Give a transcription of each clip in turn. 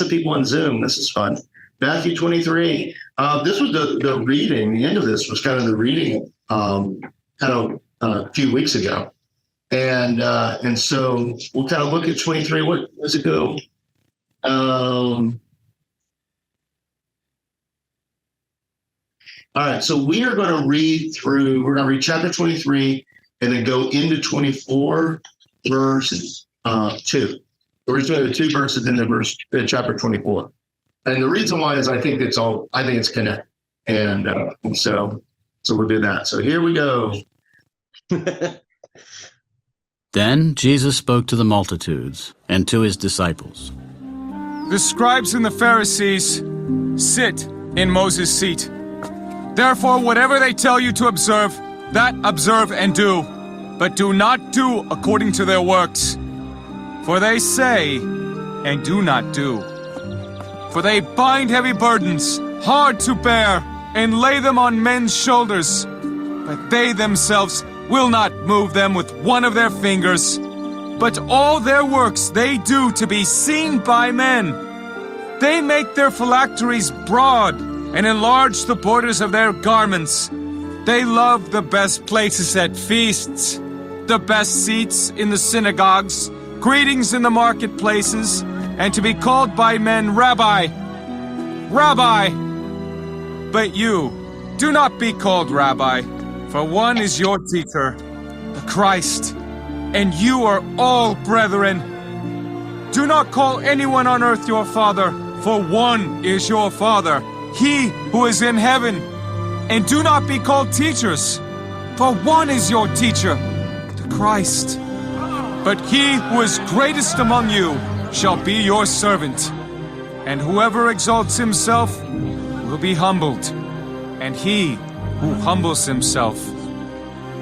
of people on Zoom. This is fun. Matthew 23. This was the reading. The end of this was kind of the reading a few weeks ago. And so we'll kind of look at 23. What does it go? All right, so we are going to read chapter 23 and then go into 24, verse 2. We're just going to 2 verses in chapter 24. And the reason why is I think it's connected. And so we'll do that. So here we go. Then Jesus spoke to the multitudes and to his disciples. The scribes and the Pharisees sit in Moses' seat. Therefore, whatever they tell you to observe, that observe and do, but do not do according to their works. For they say and do not do. For they bind heavy burdens, hard to bear, and lay them on men's shoulders, but they themselves will not move them with one of their fingers. But all their works they do to be seen by men. They make their phylacteries broad and enlarge the borders of their garments. They love the best places at feasts, the best seats in the synagogues, greetings in the marketplaces, and to be called by men Rabbi, Rabbi. But you, do not be called Rabbi, for one is your teacher, the Christ, and you are all brethren. Do not call anyone on earth your father, for one is your Father, he who is in heaven. And do not be called teachers, for one is your teacher, the Christ. But he who is greatest among you shall be your servant. And whoever exalts himself will be humbled, and he who humbles himself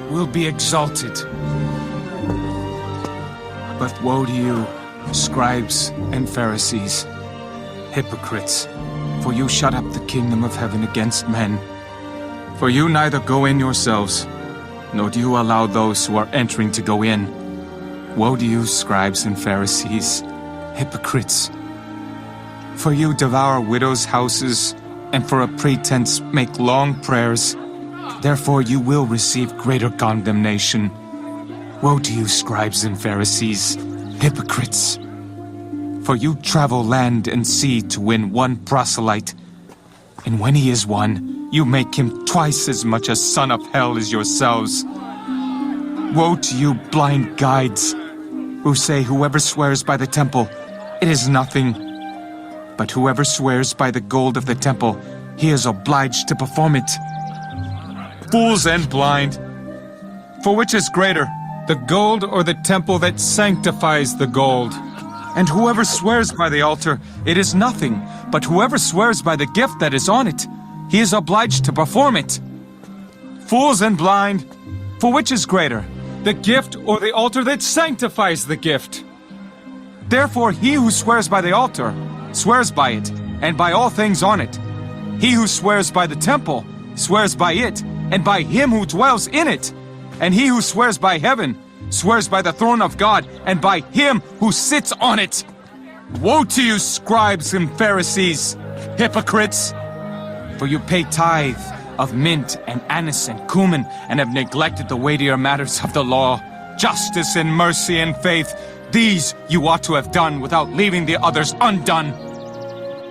will be exalted. But woe to you, scribes and Pharisees, hypocrites, for you shut up the kingdom of heaven against men. For you neither go in yourselves, nor do you allow those who are entering to go in. Woe to you, scribes and Pharisees, hypocrites! For you devour widows' houses, and for a pretense make long prayers. Therefore you will receive greater condemnation. Woe to you, scribes and Pharisees, hypocrites! For you travel land and sea to win one proselyte, and when he is won, you make him twice as much a son of hell as yourselves. Woe to you, blind guides, who say whoever swears by the temple, it is nothing. But whoever swears by the gold of the temple, he is obliged to perform it. Fools and blind! For which is greater, the gold or the temple that sanctifies the gold? And whoever swears by the altar, it is nothing, but whoever swears by the gift that is on it, he is obliged to perform it. Fools and blind! For which is greater, the gift or the altar that sanctifies the gift? Therefore he who swears by the altar, swears by it, and by all things on it. He who swears by the temple, swears by it, and by him who dwells in it. And he who swears by heaven, swears by the throne of God, and by him who sits on it. Woe to you, scribes and Pharisees, hypocrites! For you pay tithe of mint and anise and cumin, and have neglected the weightier matters of the law, justice and mercy and faith. These you ought to have done without leaving the others undone.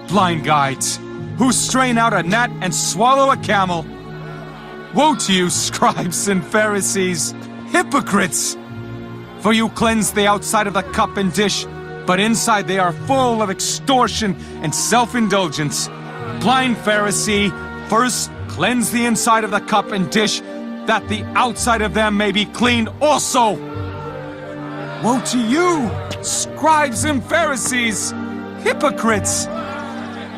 Blind guides, who strain out a gnat and swallow a camel. Woe to you, scribes and Pharisees, hypocrites! For you cleanse the outside of the cup and dish, but inside they are full of extortion and self-indulgence. Blind Pharisee, first cleanse the inside of the cup and dish, that the outside of them may be clean also. Woe to you, scribes and Pharisees, hypocrites!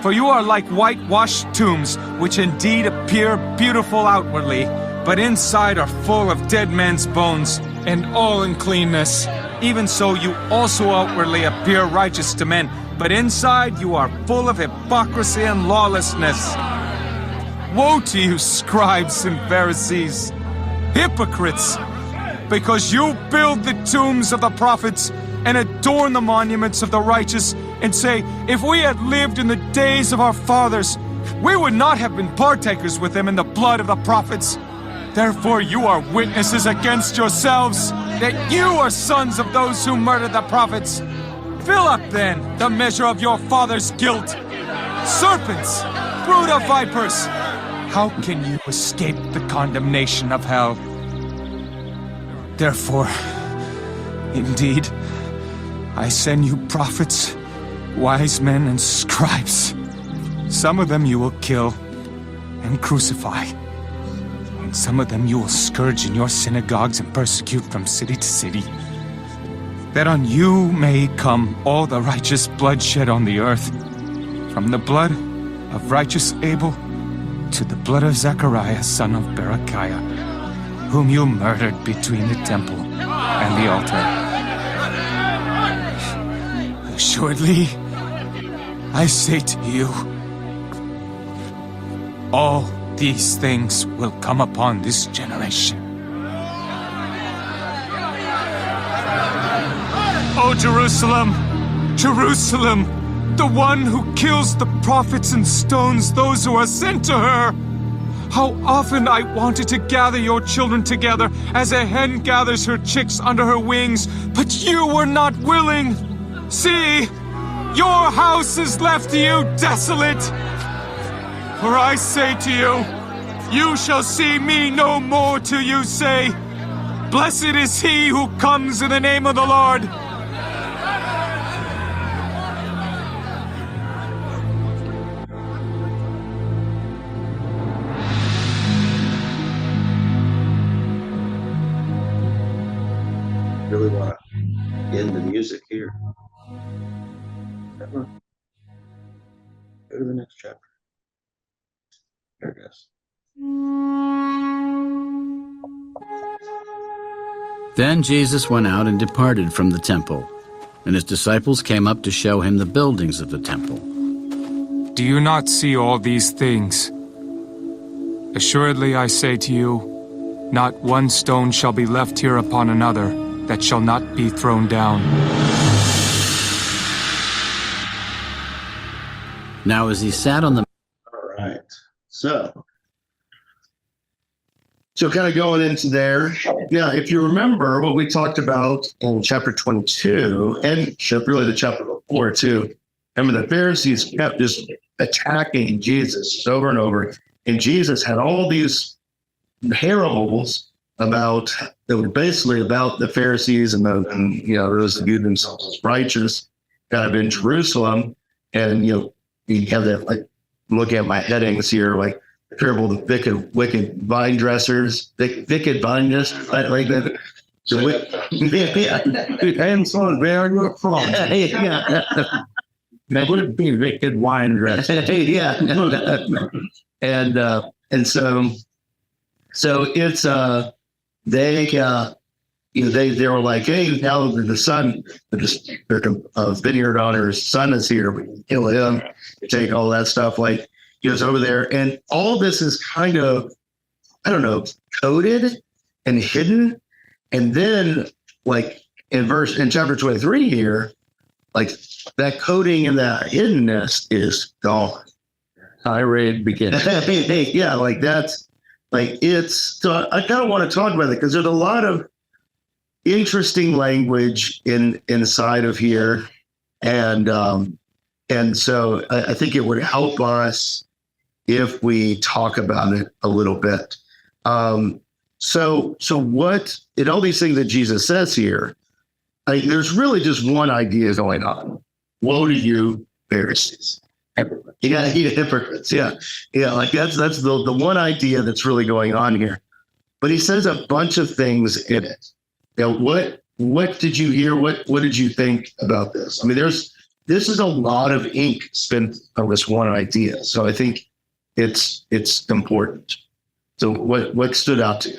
For you are like whitewashed tombs, which indeed appear beautiful outwardly, but inside are full of dead men's bones and all uncleanness. Even so you also outwardly appear righteous to men, but inside you are full of hypocrisy and lawlessness. Woe to you, scribes and Pharisees, hypocrites! Because you build the tombs of the prophets and adorn the monuments of the righteous, and say, if we had lived in the days of our fathers, we would not have been partakers with them in the blood of the prophets. Therefore you are witnesses against yourselves that you are sons of those who murdered the prophets. Fill up then the measure of your father's guilt. Serpents, brood of vipers, how can you escape the condemnation of hell? Therefore, indeed, I send you prophets, wise men, and scribes. Some of them you will kill and crucify, and some of them you will scourge in your synagogues and persecute from city to city, that on you may come all the righteous blood shed on the earth, from the blood of righteous Abel to the blood of Zechariah, son of Berechiah, whom you murdered between the temple and the altar. Assuredly, I say to you, all these things will come upon this generation. O Jerusalem, Jerusalem, the one who kills the prophets and stones those who are sent to her. How often I wanted to gather your children together as a hen gathers her chicks under her wings, but you were not willing. See, your house is left to you desolate. For I say to you, you shall see me no more till you say, blessed is he who comes in the name of the Lord. Really want to end the music here. Go to the next chapter. There it goes. Then Jesus went out and departed from the temple, and his disciples came up to show him the buildings of the temple. Do you not see all these things? Assuredly I say to you, not one stone shall be left here upon another that shall not be thrown down. Now as he sat on the All right. So kind of going into there. Yeah, if you remember what we talked about in chapter 22 and really the chapter before too, remember the Pharisees kept just attacking Jesus over and over. And Jesus had all these parables about that were basically about the Pharisees and those that viewed themselves as righteous, kind of in Jerusalem. And you have that, like, looking at my headings here, like the parable of the wicked vine dressers, wicked vine dressers, like that. And so where you're from. That would be wicked wine dressers. Yeah. And so it's they were like, hey, now the son, the vineyard owner's son is here. We can kill him, take all that stuff. Like, he was over there. And all this is kind of, I don't know, coded and hidden. And then, like, in chapter 23 here, like, that coding and that hiddenness is gone. Tirade begins. Yeah, like that's, like, it's, so I kind of want to talk about it because there's a lot of interesting language inside of here. And so I think it would help us if we talk about it a little bit. So what, in all these things that Jesus says here, there's really just one idea going on. Woe to you, Pharisees. You got to eat hypocrites. Yeah. Like that's the one idea that's really going on here. But he says a bunch of things in it. What did you hear? What did you think about this? I mean, this is a lot of ink spent on this one idea. So I think it's important. So what stood out to you?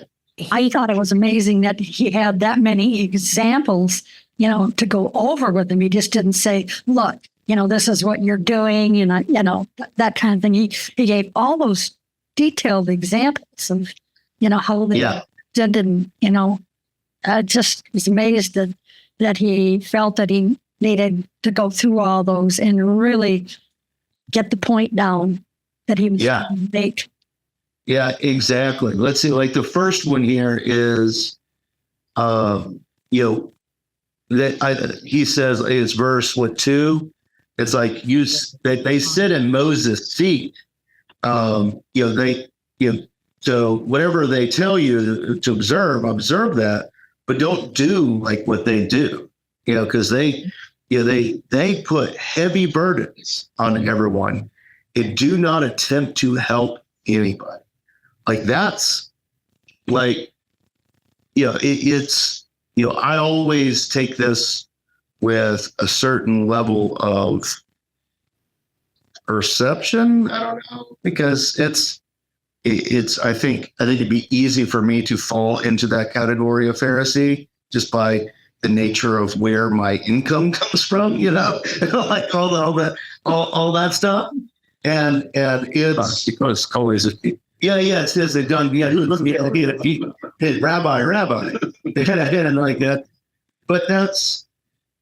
I thought it was amazing that he had that many examples, to go over with them. He just didn't say, look, this is what you're doing, and that kind of thing. He gave all those detailed examples of, how they did, and, I just was amazed that he felt that he needed to go through all those and really get the point down that he was Yeah. trying to make. Yeah, exactly. Let's see. Like the first one here is, you know, he says it's verse 2. It's like that they sit in Moses' seat. So whatever they tell you to observe that, but don't do like what they do, because they put heavy burdens on everyone and do not attempt to help anybody. Like that's like, it's, I always take this with a certain level of perception. I don't know, because it's I think it'd be easy for me to fall into that category of Pharisee just by the nature of where my income comes from, like all that stuff. And it's because always it says they've done look at me rabbi they kind of hit it like that. But that's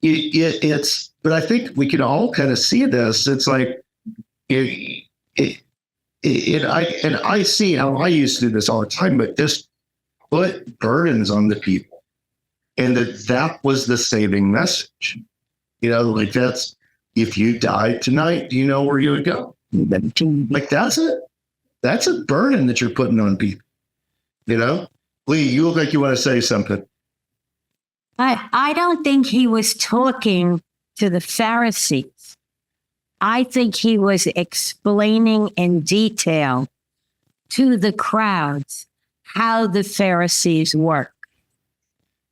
it's but I think we can all kind of see this. It's like I see how I used to do this all the time, but just put burdens on the people, and that was the saving message. Like that's, if you died tonight, do you know where you would go? Like that's it. That's a burden that you're putting on people. Lee, you look like you want to say something. I don't think he was talking to the Pharisees. I think he was explaining in detail to the crowds how the Pharisees work.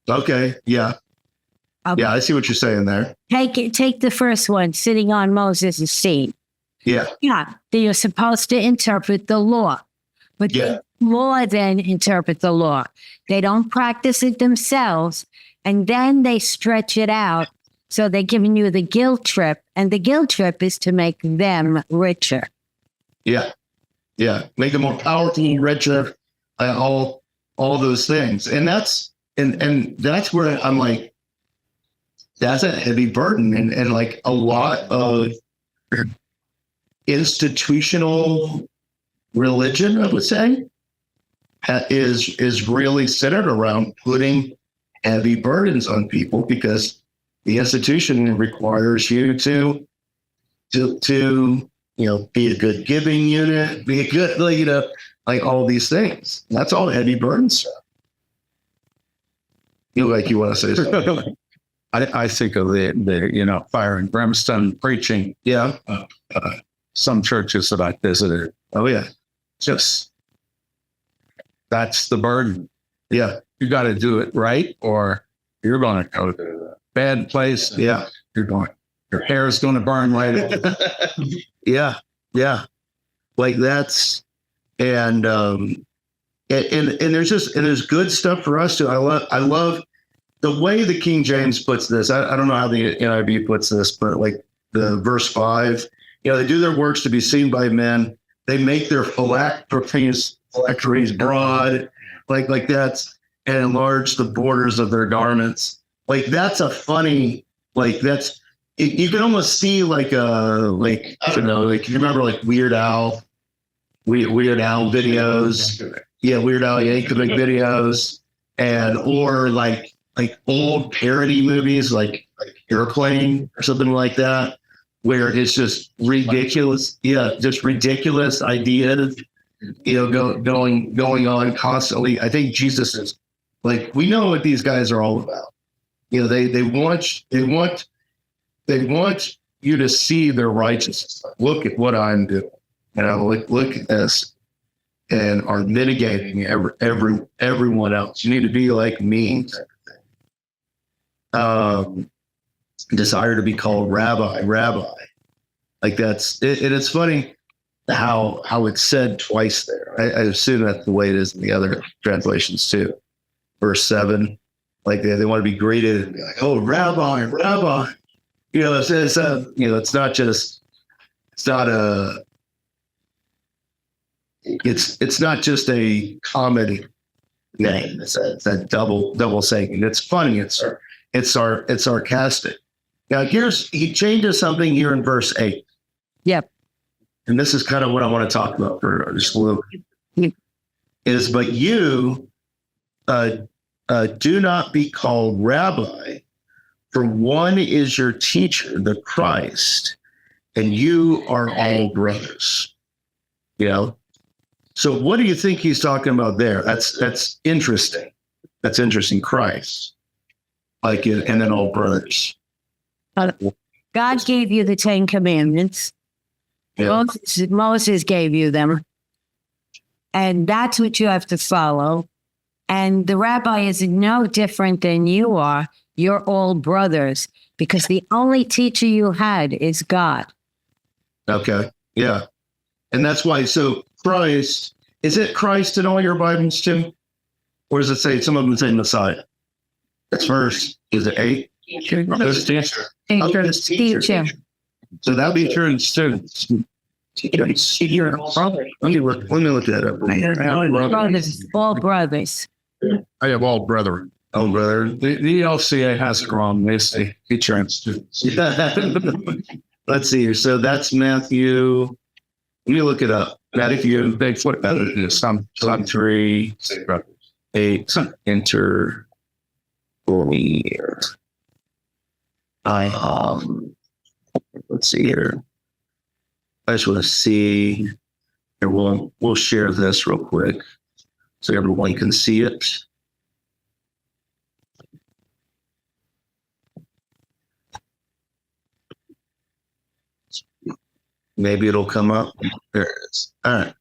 Okay. Yeah. Yeah. I see what you're saying there. Take the first one, sitting on Moses' seat. Yeah. Yeah. They are supposed to interpret the law, but Yeah. the law then interpret the law. They don't practice it themselves, and then they stretch it out. So they're giving you the guilt trip, and the guilt trip is to make them richer. Yeah. Yeah. Make them more powerful, richer, all those things. And that's where I'm like, that's a heavy burden. And like a lot of institutional religion, I would say, is really centered around putting heavy burdens on people, because the institution requires you to be a good giving unit, be a good, like all these things. That's all heavy burden stuff. You look like you want to say something. I think of the fire and brimstone preaching. Yeah. Some churches that I visited. Oh yeah. Just that's the burden. Yeah. You got to do it right, or you're going to go to a bad place. Yeah. Your hair is going to burn right off. Yeah. Yeah. Like that's, and there's good stuff for us too. I love the way the King James puts this. I don't know how the NIV puts this, but like the verse 5, they do their works to be seen by men. They make their phylacteries broad, like that's, and enlarge the borders of their garments. Like that's a funny, like that's, you can almost see like I don't know, like you remember like Weird Al videos. Yeah, Weird Al Yankovic videos, or like old parody movies like Airplane or something like that, where it's just ridiculous. Yeah, just ridiculous ideas, going on constantly. I think Jesus is like, we know what these guys are all about. They want you to see their righteousness. Look at what I'm doing. Look at this, and are mitigating everyone else. You need to be like me. Desire to be called rabbi. Like that's it. And it's funny how it's said twice there. I assume that's the way it is in the other translations too. Verse 7, like they want to be greeted and be like, "Oh, rabbi." It's not just a comedy name. It's that double saying. It's funny. It's sarcastic. Now he changes something here in verse 8. Yep. And this is kind of what I want to talk about for just a little bit. Is but you do not be called rabbi, for one is your teacher, the Christ, and you are all brothers. You know? So what do you think he's talking about there? That's interesting. That's interesting. Christ. Like, and then all brothers. God gave you the 10 Commandments. Yeah. Moses gave you them. And that's what you have to follow. And the rabbi is no different than you are. You're all brothers because the only teacher you had is God. Okay. Yeah. And that's why, so Christ, is it Christ in all your Bibles too? Or does it say, some of them say Messiah? That's verse, is it 8? Those teacher. Teacher. So that'd be true in students. Let me look that up. Brothers, all brothers. I have all brethren. Oh, brother. The LCA has it wrong. They say teacher and students. Let's see here. So that's Matthew. Let me look it up. Matthew. They flip that into some 3, 8. Enter. Let's see here. I just want to see. Here, we'll share this real quick so everyone can see it. Maybe it'll come up. There it is. All right.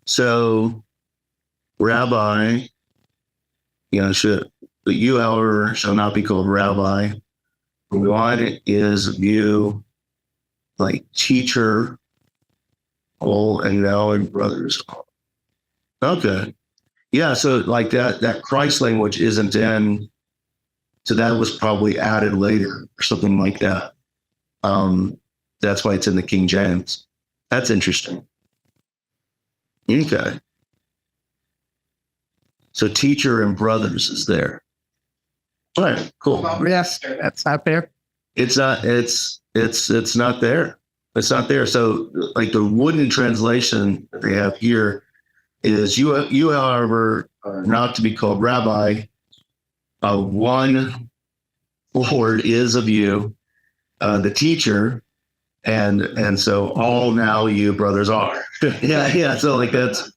So, Rabbi, but you, however, shall not be called Rabbi. One is of you, like teacher, all and now and brothers. Okay. Yeah, so like that Christ language isn't in, so that was probably added later or something like that. That's why it's in the King James. That's interesting. Okay. So teacher and brothers is there. All right, cool. Yes, that's not there. It's not there. It's not there. So like the wooden translation that they have here is you however are not to be called rabbi. One Lord is of you, the teacher, and so all now you brothers are. yeah. So like that's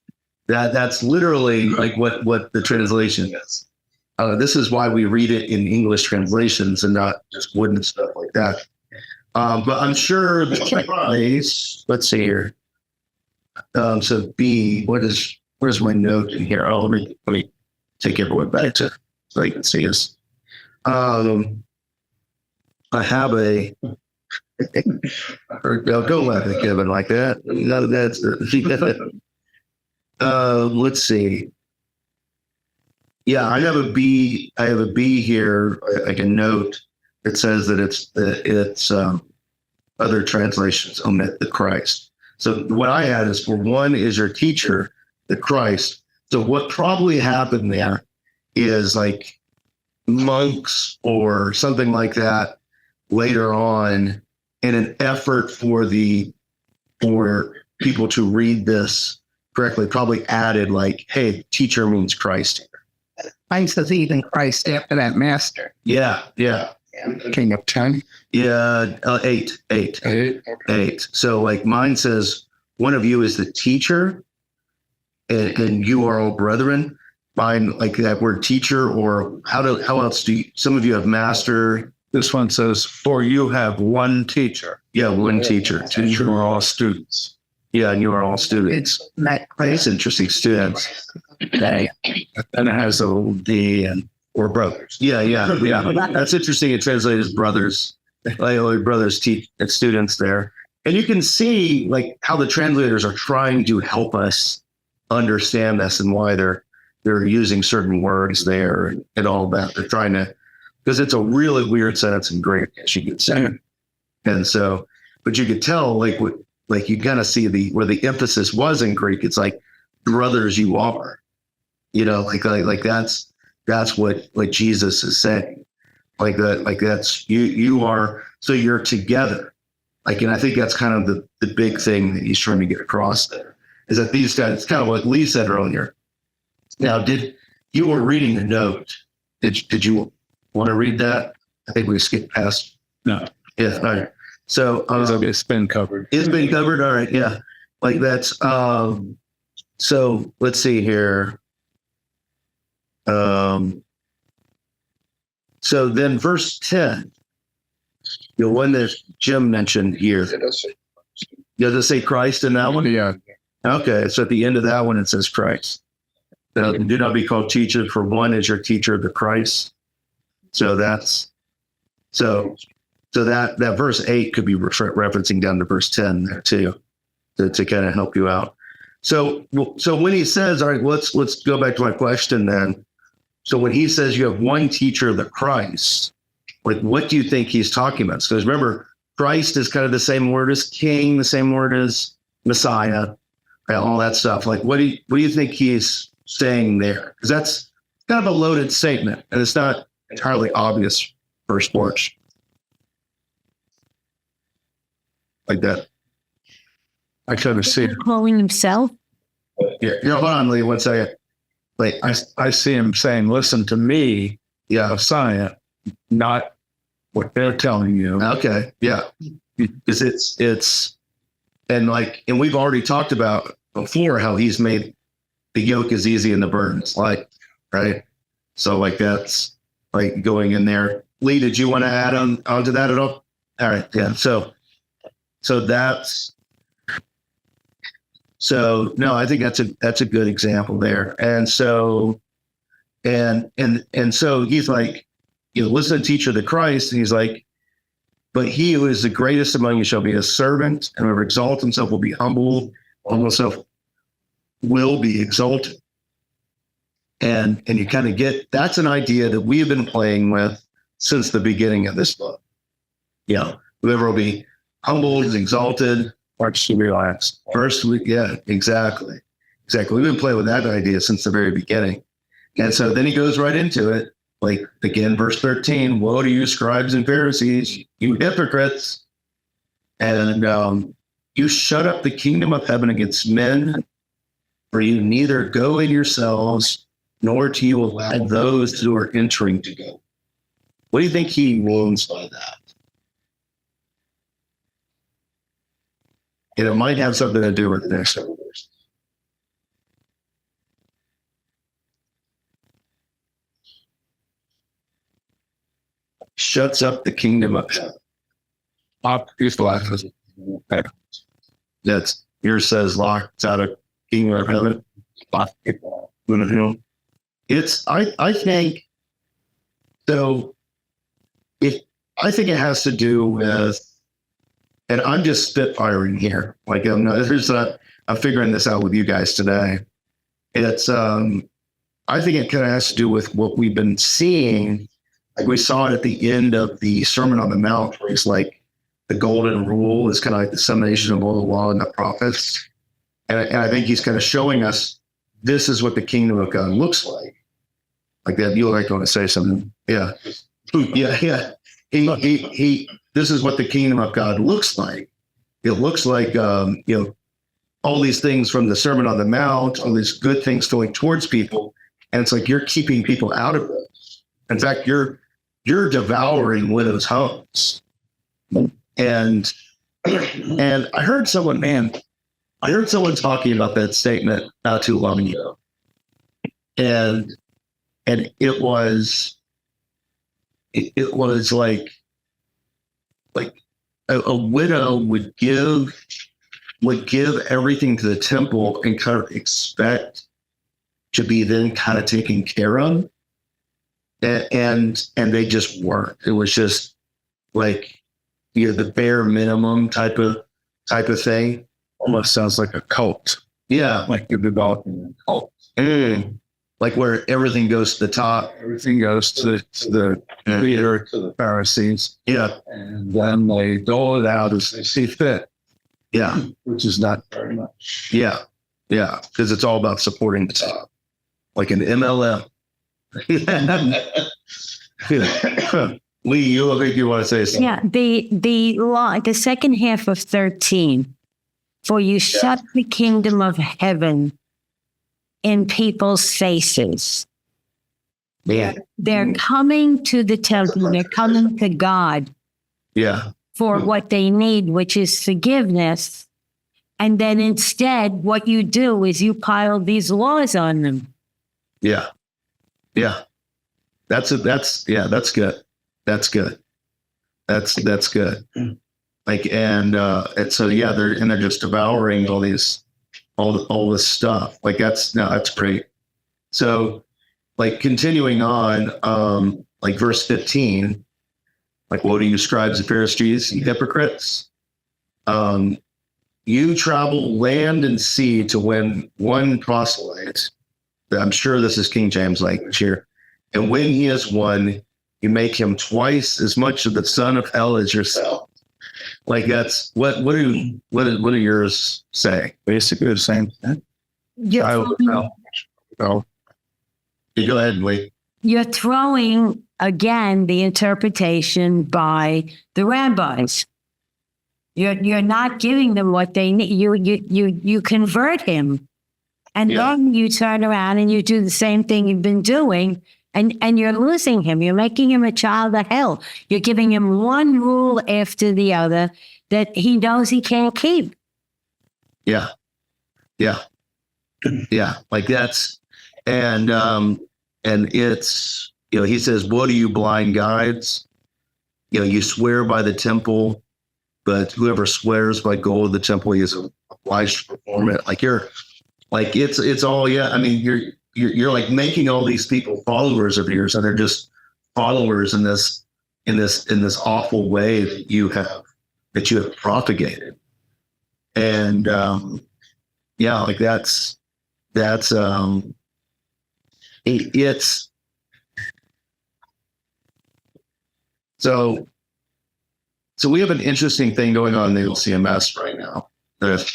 literally like what the translation is. This is why we read it in English translations and not just wooden stuff like that. But I'm sure let's see here. So B, where's my note in here? Oh, let me take everyone back to so you can see us. I have a don't laugh at Kevin like that. None of that's let's see. Yeah, I have a B here, like a note that says that it's other translations omit the Christ. So what I had is for one is your teacher, the Christ. So what probably happened there is like monks or something like that later on in an effort for people to read this correctly, probably added like, hey, teacher means Christ. Mine says even Christ after that master. Yeah. King of 10. Yeah, 8. 8. So like mine says, one of you is the teacher, and you are all brethren. Mine like that word teacher, or how else do some of you have master? This one says, for you have one teacher. Yeah, one teacher. You are all students. Yeah, and you are all students. That's interesting, students. Okay. And it has a little D or brothers. Yeah. That's interesting. It translated as brothers. Like brothers teach students there. And you can see like how the translators are trying to help us understand this and why they're using certain words there and all that. They're trying to, because it's a really weird sentence in Greek, as you could say. And so, but you could tell like you kind of see where the emphasis was in Greek. It's like brothers you are, like that's what Jesus is saying. like that. Like that's you are. So you're together. Like, and I think that's kind of the big thing that he's trying to get across there is that these guys. It's kind of what Lee said earlier. Now, you were reading the note? Did you want to read that? I think we skipped past. No. Yeah. All right. So It's been covered. it's been covered. All right. Yeah. Like that's. So let's see here. So then verse 10, the one that Jim mentioned here. Does it say Christ in that one? Yeah. Okay. So at the end of that one, it says Christ. Do not be called teacher, for one is your teacher, the Christ. So that's so that verse 8 could be referencing down to verse 10 there too, to kind of help you out. So when he says, all right, let's go back to my question then. So when he says you have one teacher, the Christ, like what do you think he's talking about? Because remember, Christ is kind of the same word as king, the same word as Messiah, right, all that stuff. Like what do you think he's saying there? Because that's kind of a loaded statement, and it's not entirely obvious first blush like that. I couldn't see it. Calling himself? Yeah, hold on, Lee, 1 second. Like I see him saying, listen to me, yeah, Messiah, not what they're telling you. okay, yeah, because it's and we've already talked about before how he's made the yoke is easy and the burden is light, right? So like that's like going in there. Lee, did you want to add onto that at all? All right, yeah. So no, I think that's a good example there. And so and so he's like, listen to teacher the Christ, and he's like, but he who is the greatest among you shall be a servant, and whoever exalts himself will be humbled, himself will be exalted. And you kind of get, that's an idea that we've been playing with since the beginning of this book. Whoever will be humbled is exalted. Parts to relax. First, yeah, exactly. We've been playing with that idea since the very beginning. And so then he goes right into it. Like, again, verse 13, woe to you, scribes and Pharisees, you hypocrites. And you shut up the kingdom of heaven against men, for you neither go in yourselves, nor do you allow those who are entering to go. What do you think he means by that? And it might have something to do with the next several verses. Shuts up the kingdom of heaven. Used to laugh. That's yours says locked out of kingdom of heaven. It's I think so. I think it has to do with, and I'm just spitfiring here. Like I'm figuring this out with you guys today. It's I think it kind of has to do with what we've been seeing. Like we saw it at the end of the Sermon on the Mount, where it's like the golden rule is kind of like the summation of all the law and the prophets. And I think he's kind of showing us this is what the kingdom of God looks like. Like that, you like want to say something? Yeah, yeah. He. This is what the kingdom of God looks like. It looks like all these things from the Sermon on the Mount, all these good things going towards people, and it's like you're keeping people out of it. In fact, you're devouring widows' homes. And I heard someone talking about that statement not too long ago. And it was like a widow would give everything to the temple and kind of expect to be then kind of taken care of. And they just weren't. It was just like, the bare minimum type of thing. Almost sounds like a cult. Yeah. Like you're developing a cult. Like where everything goes to the top. Everything goes to the leader, to the Pharisees. Yeah. And then they dole it out as they see fit. Yeah. Which is not very much. Yeah. Yeah. Because it's all about supporting the top. Like an MLM. Lee, you look like you want to say something. Yeah, the law, the second half of 13. For you shut the kingdom of heaven in people's faces. Yeah. They're coming to the temple. They're coming to God Yeah. for what they need, which is forgiveness. And then instead, what you do is you pile these laws on them. Yeah. Yeah. That's good. That's good. That's good. Like, and so, yeah, they're just devouring all this stuff. Like that's great. So like continuing on, like verse 15, like, woe to you scribes and Pharisees, you hypocrites. You travel land and sea to win one proselyte. I'm sure this is King James language here. And when he is won, you make him twice as much of the son of hell as yourself. Like that's what do yours say? Basically the same thing. You're So You go ahead and wait. You're throwing again the interpretation by the rabbis. You're not giving them what they need. You convert him, and then you turn around and you do the same thing you've been doing, and you're losing him. You're making him a child of hell. You're giving him one rule after the other that he knows he can't keep. Yeah. Like that's and it's, he says, "What are you blind guides? You swear by the temple, but whoever swears by gold of the temple, he is obliged to perform it." Like you're, like it's all, I mean, you're like making all these people followers of yours, and they're just followers in this awful way that you have propagated. And like it's so we have an interesting thing going on in the LCMS right now that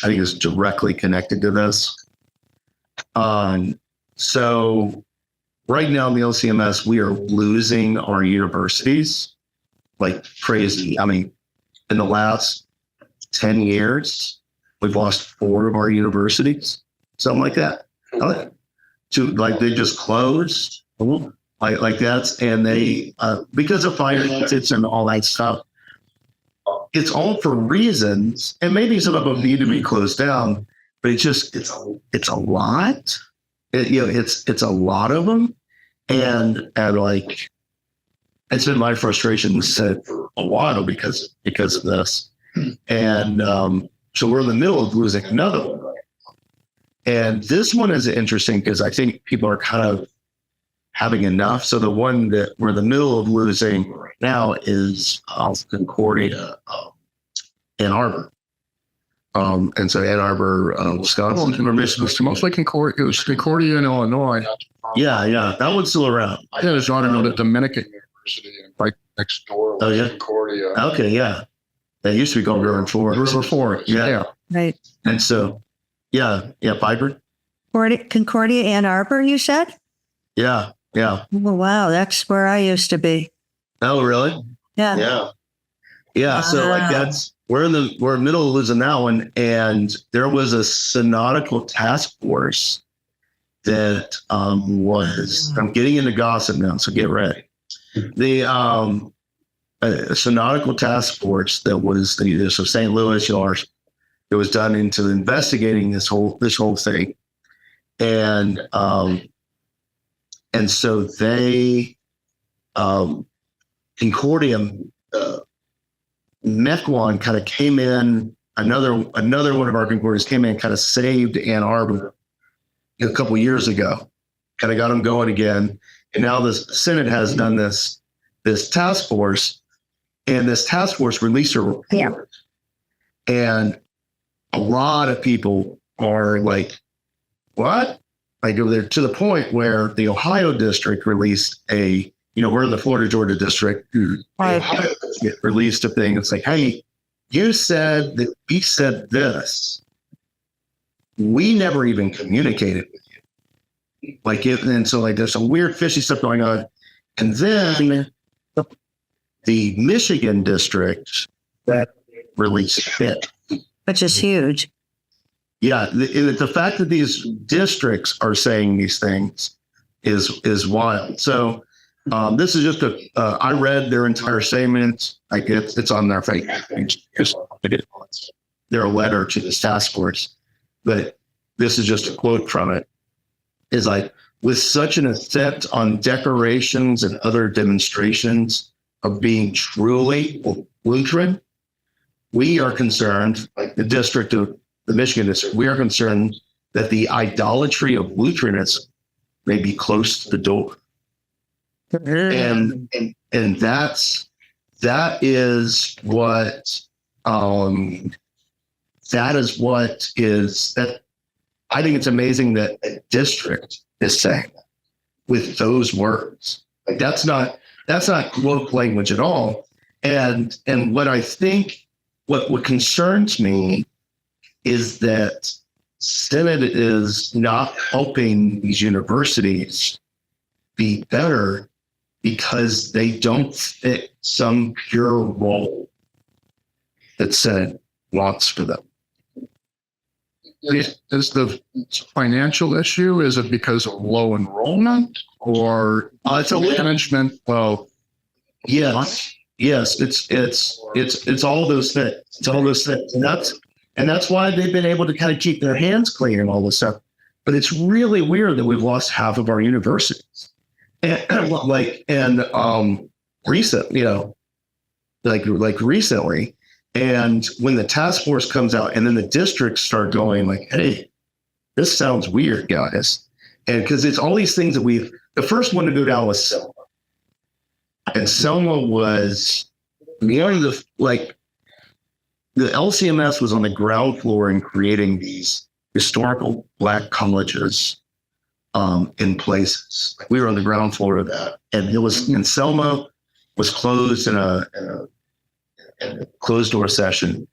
I think is directly connected to this. So right now in the LCMS, we are losing our universities like crazy. I mean, in the last 10 years, we've lost 4 of our universities, something like that. They just closed, like that's, and they, because of finances and all that stuff, it's all for reasons, and maybe some of them need to be closed down, but it's a lot. It's a lot of them, and like it's been my frustration said for a while because of this, and so we're in the middle of losing another one. And this one is interesting because I think people are kind of having enough. So the one that we're in the middle of losing right now is Concordia, Ann Arbor. And so Ann Arbor, Wisconsin, or Michigan. it's mostly Concordia. It was Concordia in Illinois. Yeah, that one's still around. Yeah, there's not another Dominican University right next door. Oh, yeah? Concordia. Okay, yeah. That used to be called River Forest. River Forest. Yeah. Right. And so, Piper. Concordia, Ann Arbor, you said? Yeah. Oh, wow, that's where I used to be. Oh, really? Yeah. Yeah. So like we're in the middle of losing that one, and there was a synodical task force that was. I'm getting into gossip now, so get ready. The a synodical task force that was so St. Louis, it was done into investigating this whole thing, and so they Concordia. Mequon kind of came in, another one of our Concordias came in and kind of saved Ann Arbor a couple of years ago, kind of got them going again. And now the Senate has done this task force, and this task force released a report. Yeah. And a lot of people are like, what? Like they're to the point where the Ohio district released we're in the Florida, Georgia district. Ohio released a thing. It's like, hey, you said that we said this. We never even communicated with you. And so like there's some weird fishy stuff going on. And then the Michigan district that released it. Which is huge. Yeah, the fact that these districts are saying these things is wild. So this is just I read their entire statement. Like it's on their Facebook page. Their letter to this task force, but this is just a quote from it. Is like, with such an effect on decorations and other demonstrations of being truly Lutheran, we are concerned, like the Michigan district, we are concerned that the idolatry of Lutheranism may be close to the door. And that is what that I think it's amazing that a district is saying that with those words. Like that's not colloquial language at all. And what I think what concerns me is that Synod is not helping these universities be better because they don't fit some pure role that Synod wants for them. Is the financial issue, is it because of low enrollment or It's a management? Well, yes, it's all those things. It's all those things, and that's why they've been able to kind of keep their hands clean and all this stuff. But it's really weird that we've lost half of our universities, and recent, like recently. And when the task force comes out and then the districts start going like, hey, this sounds weird, guys. And because it's all these things that the first one to go down was Selma. And Selma was, the LCMS was on the ground floor in creating these historical Black colleges in places. We were on the ground floor of that. And Selma was closed in a closed door session,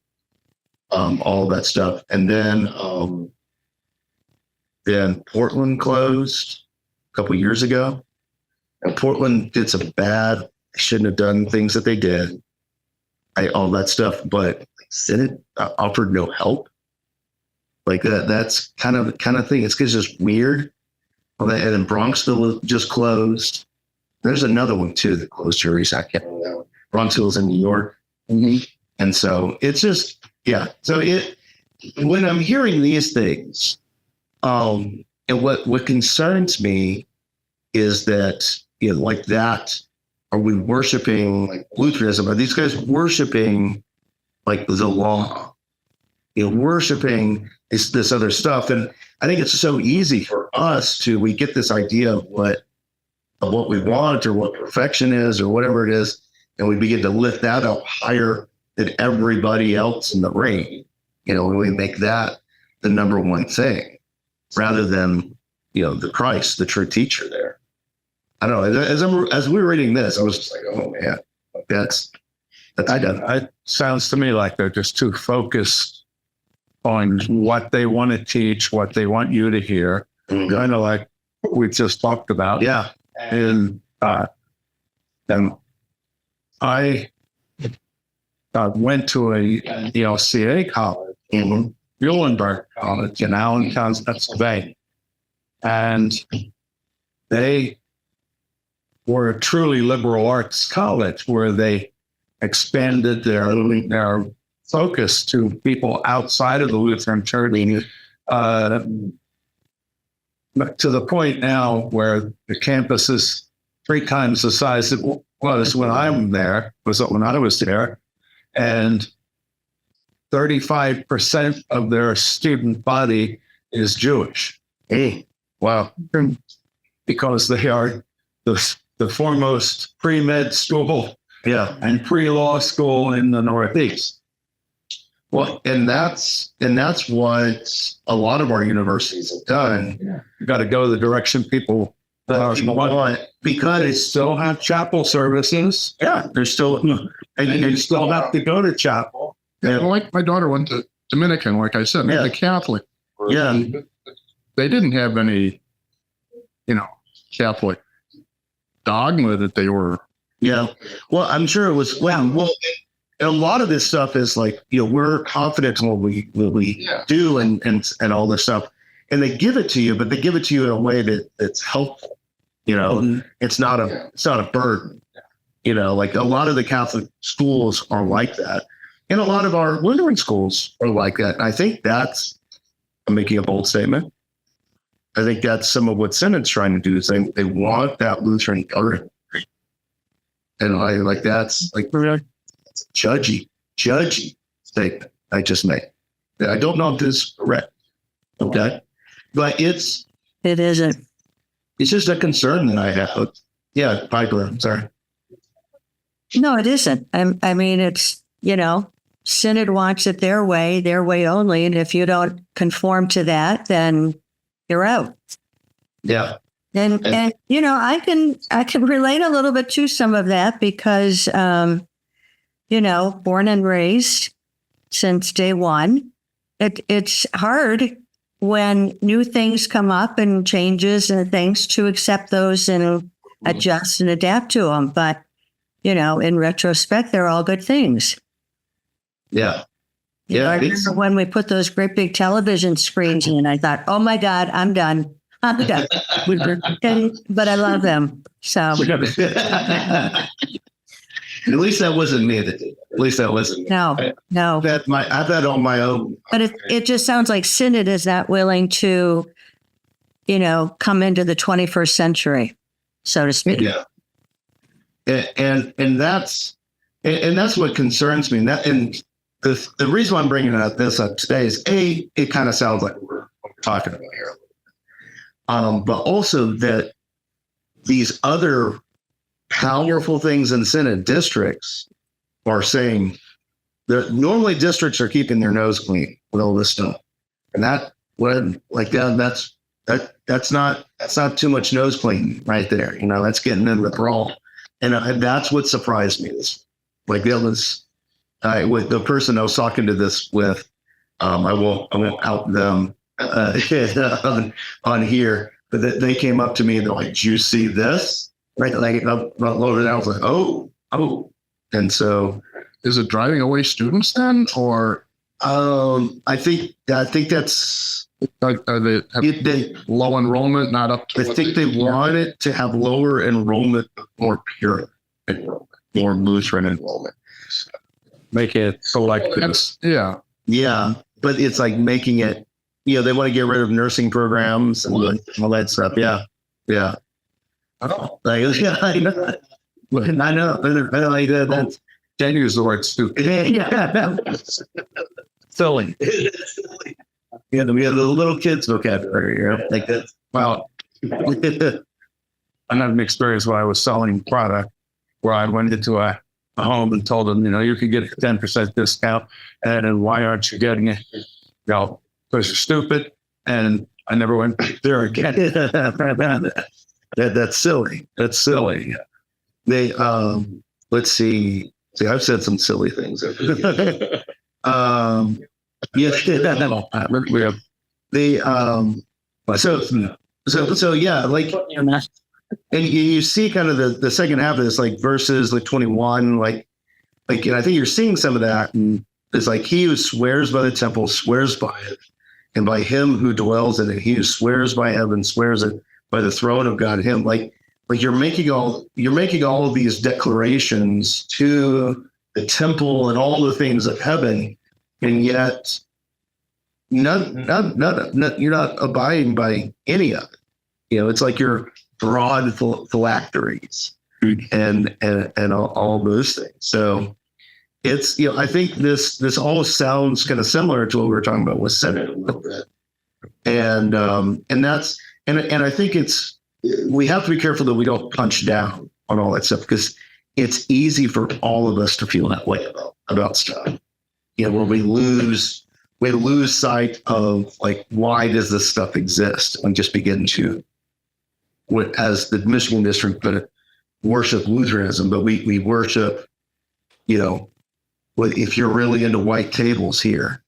all of that stuff. And then Portland closed a couple of years ago. And Portland did some bad, shouldn't have done things that they did, all that stuff. But Synod offered no help. Like that's kind of thing. It's just weird. And then Bronxville just closed. There's another one too that closed here recently. I can't remember that one. Bronxville's in New York. Mm-hmm. And so it's just, yeah. So when I'm hearing these things, and what concerns me is that, like that, are we worshiping like Lutheranism? Are these guys worshiping like the law? Worshiping this other stuff. And I think it's so easy for us we get this idea of what we want or what perfection is or whatever it is. And we begin to lift that up higher than everybody else in the ring. We make that the number one thing rather than, the Christ, the true teacher there. I don't know. As we were reading this, I was just like, oh man, that's it sounds to me like they're just too focused on what they want to teach, what they want you to hear, kind of like we just talked about. Yeah. And I went to a CA college, Muhlenberg College in Allentown, Pennsylvania. And they were a truly liberal arts college where they expanded their focus to people outside of the Lutheran Church, to the point now where the campus is 3 times the size it was when I was there, and 35% of their student body is Jewish. Hey, wow! Because they are the foremost pre-med school, and pre-law school in the Northeast. Well, and that's what a lot of our universities have done. Yeah. You got to go the direction people want, because they still have chapel services. Yeah, there's still, and you still have to go to chapel. Yeah, like my daughter went to Dominican, like I said, Yeah. the Catholic. Yeah. They didn't have any, Catholic dogma that they were. Yeah. Well, I'm sure it was. Well, and a lot of this stuff is like, we're confident in what we do and all this stuff, and they give it to you, but they give it to you in a way that's helpful. It's not a burden. Like a lot of the Catholic schools are like that, and a lot of our Lutheran schools are like that. And I think I'm making a bold statement. I think that's some of what Synod's trying to do is they want that Lutheran government. And I like that's like judgy statement I just made. I don't know if this is correct. Okay. But It isn't. it's just a concern that I have. Yeah, Piper, I'm sorry. No, it isn't. I mean, it's, Synod wants it their way only. And if you don't conform to that, then you're out. Yeah. And I can relate a little bit to some of that because, born and raised since day one, it's hard when new things come up and changes and things to accept those and adjust and adapt to them. But, in retrospect, they're all good things. Yeah. I remember when we put those great big television screens in, I thought, oh my God, I'm done. But I love them. So At least that wasn't me that did it. At least that wasn't me. no. I've had on my own. But it just sounds like Synod is not willing to, come into the 21st century, so to speak. Yeah. And that's what concerns me. And the reason why I'm bringing up today is it kind of sounds like we're talking about here. But also that these other powerful things in Synod districts are saying that normally districts are keeping their nose clean with all this stuff. And that's not too much nose clean right there. That's getting in the brawl. And that's what surprised me. With the person I was talking to this with, I won't out them on here, but they came up to me and they're like, "Did you see this?" Right? Like I loaded out. I was like, "Oh," and so Is it driving away students then, or I think that's are they low enrollment, not up to? I think they want it to have lower enrollment, more pure enrollment, more Lutheran enrollment. Make it so like this. Yeah. Yeah, but it's like making it. They want to get rid of nursing programs and all that stuff. Yeah. Oh, Like, I know. I know. Like that's can't use the word stupid. yeah. Silly. We have the little kids vocabulary, like that. Well, I had an experience where I was selling product where I went into a home and told them, you could get a 10% discount. And then why aren't you getting it? Because you're stupid. And I never went there again. That's silly. That's silly. They let's see. I've said some silly things. So yeah, like, and you see kind of the second half of this, like verses like 21, like, and I think you're seeing some of that. And it's like he who swears by the temple swears by it, and by him who dwells in it, he who swears by heaven swears it by the throne of God. Him, like you're making all of these declarations to the temple and all the things of heaven, and yet you're not abiding by any of it. It's like you're broad phylacteries and all those things. So it's, I think this all sounds kind of similar to what we were talking about with Synod a little bit. And that's, and I think we have to be careful that we don't punch down on all that stuff, because it's easy for all of us to feel that way about stuff. Where we lose sight of like, why does this stuff exist, and just begin to, as the Michigan district, but worship Lutheranism, but we worship, if you're really into white tables here,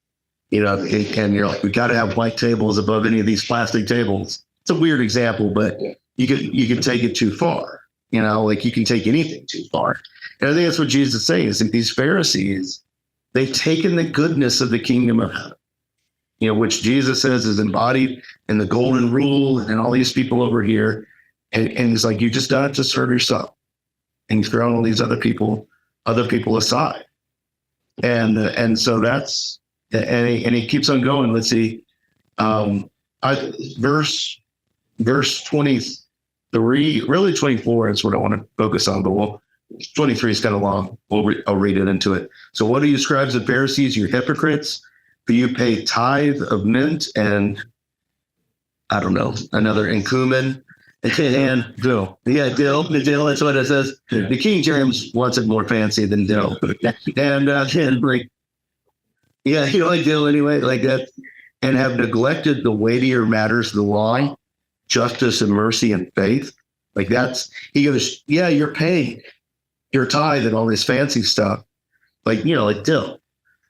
and you're like, we got to have white tables above any of these plastic tables. It's a weird example, but you could take it too far. like you can take anything too far. And I think that's what Jesus is saying is that these Pharisees, they've taken the goodness of the kingdom of heaven, which Jesus says is embodied in the golden rule and all these people over here. And it's like, you just don't have to serve yourself. And you've thrown all these other people aside. And so that's, and he keeps on going. Let's see. Verse 23, really 24 is what I want to focus on, but 23 is kind of long. I'll read it into it. So what are you, scribes and Pharisees, you hypocrites? For you pay tithe of mint and and cumin and dill. Yeah, dill. That's what it says. The King James wants it more fancy than dill. And like dill anyway, like that. And have neglected the weightier matters of the law, justice and mercy and faith. Like he goes, yeah, you're paying your tithe and all this fancy stuff, like dill.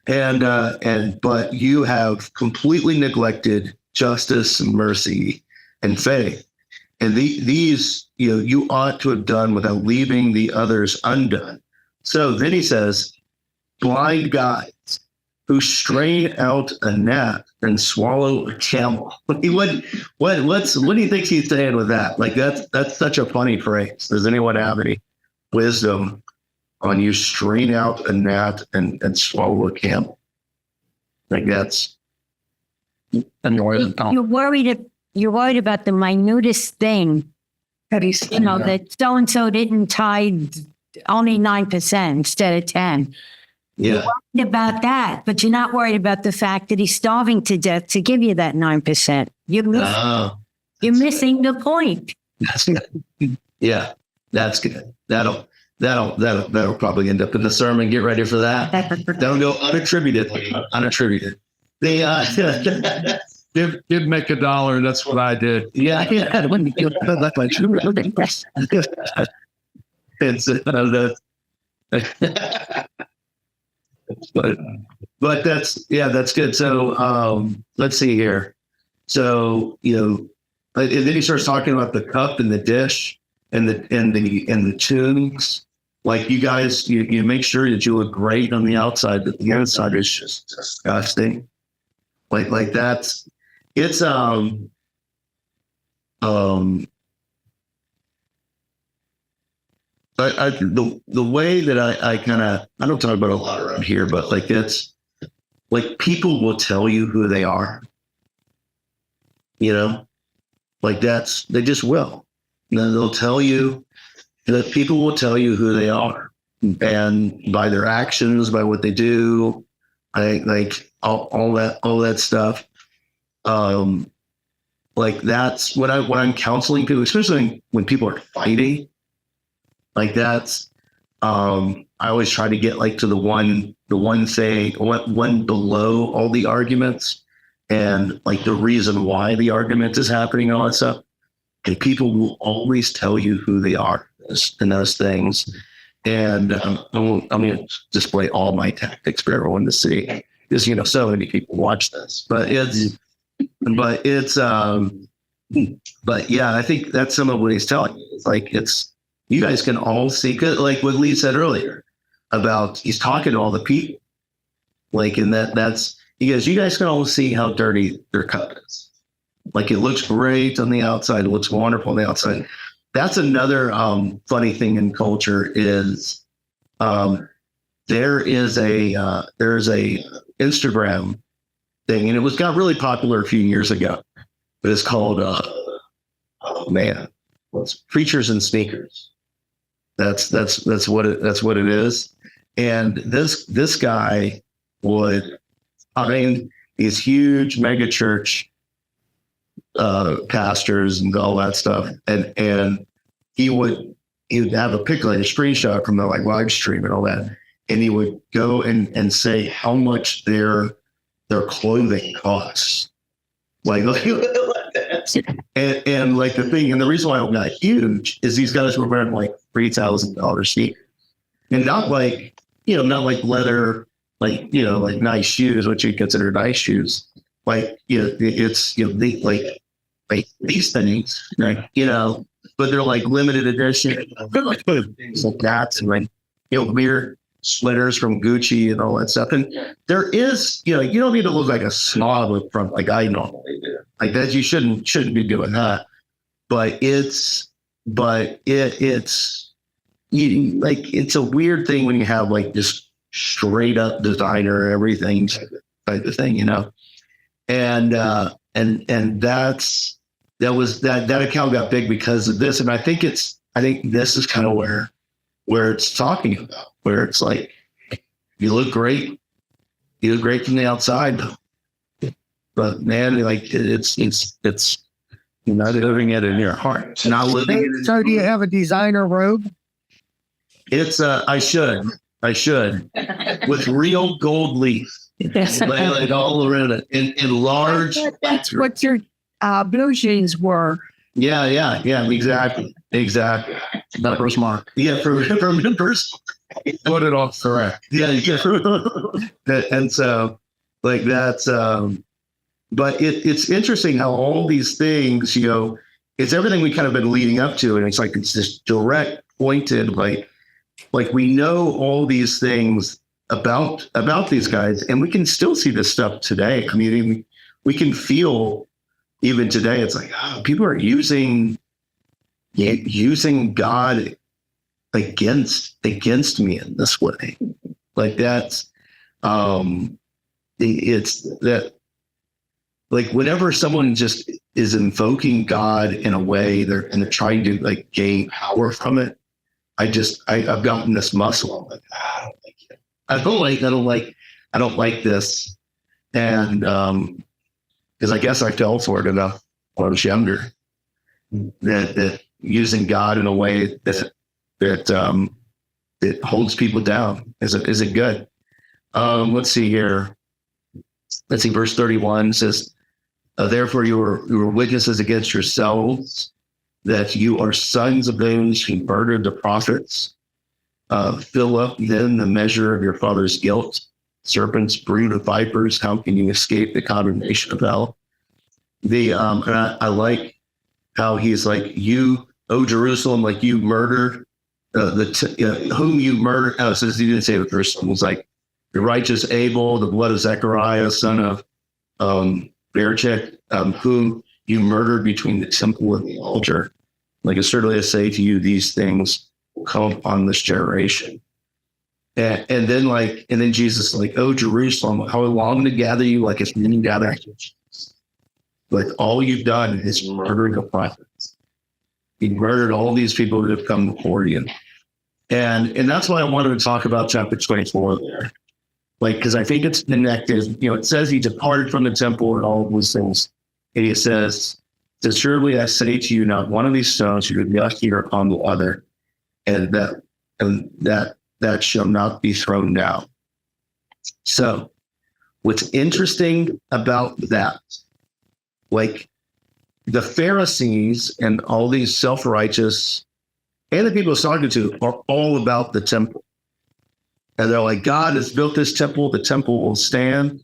But you have completely neglected justice and mercy and faith. And these, you ought to have done without leaving the others undone. So then he says, blind guides who strain out a gnat and swallow a camel. What do you think he's saying with that? Like that's such a funny phrase. Does anyone have any wisdom on you strain out a gnat and swallow a camel? Like that's You're worried about the minutest thing. That so and so didn't tithe only 9% instead of 10. Yeah. You're worried about that, but you're not worried about the fact that he's starving to death to give you that 9%. You're missing the point. That's good. Yeah, that's good. That'll probably end up in the sermon. Get ready for that. Don't go unattributed. They Give Mick $1. That's what I did. yeah. But that's good. So let's see here. So and then he starts talking about the cup and the dish and the tunes. Like you guys, you make sure that you look great on the outside, but the inside is just disgusting. Like that's it's the way that I kind of, I don't talk about a lot around here, but like it's like people will tell you who they are, like they just will. And then they'll tell you that people will tell you who they are, and by their actions, by what they do, like all that stuff. Like that's when I'm counseling people, especially when people are fighting. Like that's, I always try to get like to the one thing, one below all the arguments, and like the reason why the argument is happening, all that stuff. And people will always tell you who they are in those things. And I'm going to display all my tactics for everyone to see, because so many people watch this. But yeah, I think that's some of what he's telling you. It's like you guys can all see it, like what Lee said earlier about he's talking to all the people. Like, and that's he goes, you guys can all see how dirty their cup is. Like it looks great on the outside, it looks wonderful on the outside. That's another funny thing in culture is there's a Instagram thing, and it got really popular a few years ago. But it's called it's Preachers and Sneakers. That's what it is. And this guy these huge mega church pastors and all that stuff, and he would have a picture, like a screenshot from the like live stream and all that, and he would go and say how much their clothing costs, like and like the thing, and the reason why it got huge is these guys were wearing like $3,000 sneakers, and not like leather, like like nice shoes, what you consider nice shoes, like it's these things, right? but they're like limited edition. Like things like that, and like weird sweaters from Gucci and all that stuff. And there is, you don't need to look like a snob from like I normally do. Like that, you shouldn't be doing that. But it's it's a weird thing when you have like this straight up designer everything type of thing, and that account got big because of this. And I think this is kind of where it's talking about, where it's like, you look great from the outside, but man, like it's you're not living it in your heart. It's not living it in So do you have a designer robe? It's I should with real gold leaf. Lay it all around it in large. That's what your blue jeans were. Yeah, exactly. Members mark. Yeah, for members. Put it off correct. Yeah. And so like that's but it's interesting how all these things, it's everything we kind of been leading up to, and it's like it's this direct pointed, like we know all these things about these guys, and we can still see this stuff today. I mean, we can feel even today. It's like people are using God against me in this way. Like that's it's that. Like whenever someone just is invoking God in a way, they're trying to like gain power from it. I've gotten this muscle. I'm like, I don't like it. I don't like this. And because I guess I fell for it enough when I was younger, that using God in a way that holds people down is it good? Let's see here. Let's see, verse 31 says, therefore you are witnesses against yourselves that you are sons of those who murdered the prophets. Fill up then the measure of your father's guilt. Serpents, brood of vipers, how can you escape the condemnation of hell? And I like how he's like, you, O Jerusalem, like you murdered whom you murdered. Oh, so he didn't say the first one. It was like the righteous Abel, the blood of Zechariah, son of Berechek, whom you murdered between the temple and the altar. Like assuredly I say to you, these things will come upon this generation. And then Jesus, like, oh Jerusalem, how I long to gather you like as many gather. Like all you've done is murdering the prophets. You murdered all these people that have come before you. And that's why I wanted to talk about chapter 24 there. Like, because I think it's connected. It says he departed from the temple and all of those things. And he says, surely I say to you, not one of these stones should be left here upon the other, and that shall not be thrown down. So what's interesting about that, like the Pharisees and all these self-righteous and the people he's talking to are all about the temple. And they're like, God has built this temple, the temple will stand.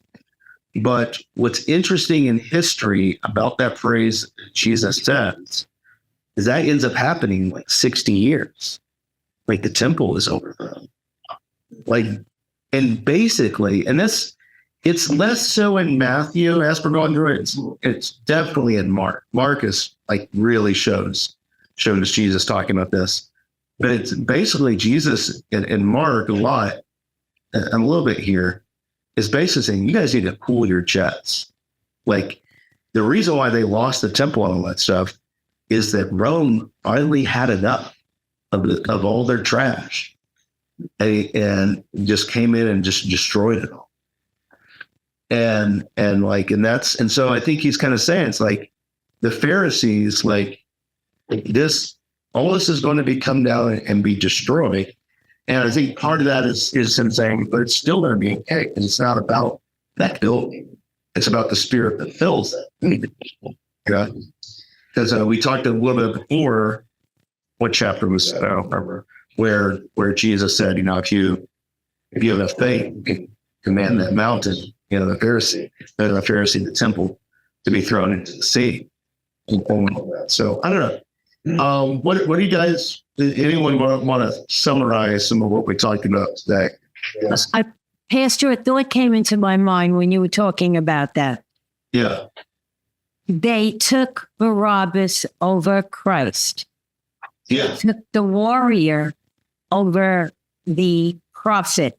But what's interesting in history about that phrase Jesus says is that ends up happening like 60 years. Like the temple is overthrown. Like, and basically, and it's less so in Matthew as we're going through it. It's definitely in Mark. Marcus like really shows us Jesus talking about this. But it's basically Jesus in Mark a lot, and a little bit here, is basically saying, you guys need to cool your jets. Like the reason why they lost the temple and all that stuff is that Rome finally had enough of all their trash and just came in and just destroyed it all. And so I think he's kind of saying, it's like the Pharisees, like this, all this is going to be come down and be destroyed. And I think part of that is him saying, but it's still going to be okay. And it's not about that building. It's about the spirit that fills it. Yeah. Because we talked a little bit before, what chapter was that? I don't remember, where Jesus said, if you have enough faith, you can command that mountain, the Pharisee, the temple, to be thrown into the sea. So I don't know. What do you guys? Anyone want to summarize some of what we talked about today? Yes. Pastor, a thought came into my mind when you were talking about that. Yeah. They took Barabbas over Christ. Yeah. Took the warrior over the prophet.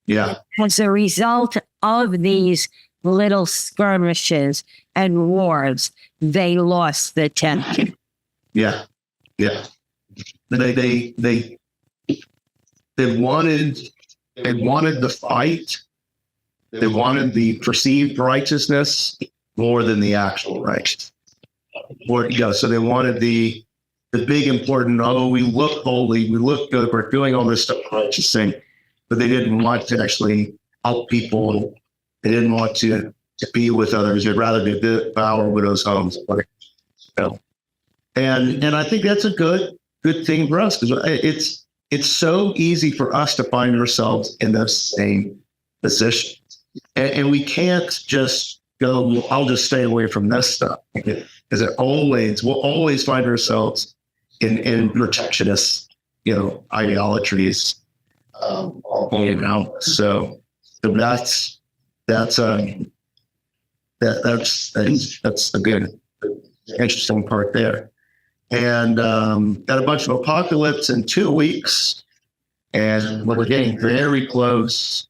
Yeah. As a result of these little skirmishes and wars, they lost the temple. Yeah. Yeah. They wanted the fight. They wanted the perceived righteousness more than the actual righteousness. So they wanted the big important, oh, we look holy, we look good, we're doing all this stuff righteous thing, but they didn't want to actually help people. They didn't want to be with others. They'd rather devour widows' homes. And I think that's a good thing for us, because it's so easy for us to find ourselves in the same position. And we can't just go, well, I'll just stay away from this stuff. Because we'll always find ourselves in protectionist, idolatries. So that's a good, interesting part there. And got a bunch of apocalypse in 2 weeks, and we're getting very close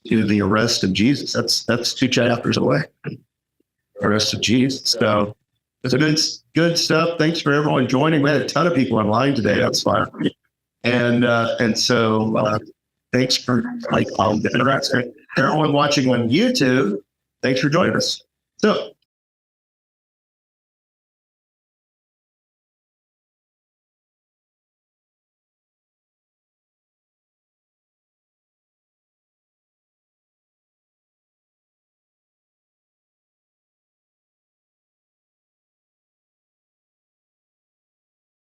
to the arrest of Jesus. That's 2 chapters away. Arrest of Jesus. So it's good stuff. Thanks for everyone joining. We had a ton of people online today. That's fine. And so thanks for interaction. Everyone watching on YouTube, thanks for joining us. So